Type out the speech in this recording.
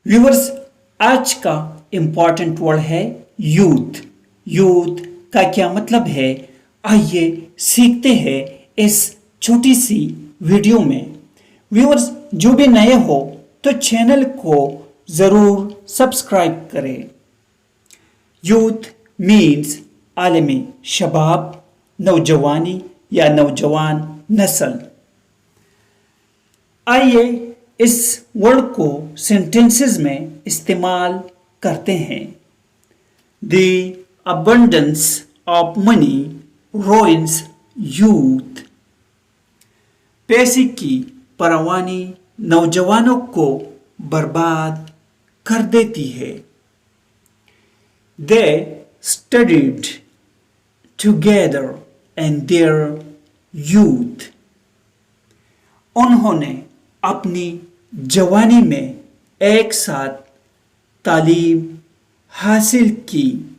Viewers, आज का important word है यूथ। यूथ का क्या मतलब है, आइए सीखते हैं इस छोटी सी वीडियो में। व्यूवर्स, जो भी नए हो तो चैनल को जरूर सब्सक्राइब करें। यूथ मीन्स आलमी शबाब, नौजवानी या नौजवान नस्ल। आइए इस वर्ड को सेंटेंसेस में इस्तेमाल करते हैं। The abundance of money ruins youth. पैसे की फरावानी नौजवानों को बर्बाद कर देती है। They studied together in their youth. उन्होंने अपनी जवानी में एक साथ तालीम हासिल की।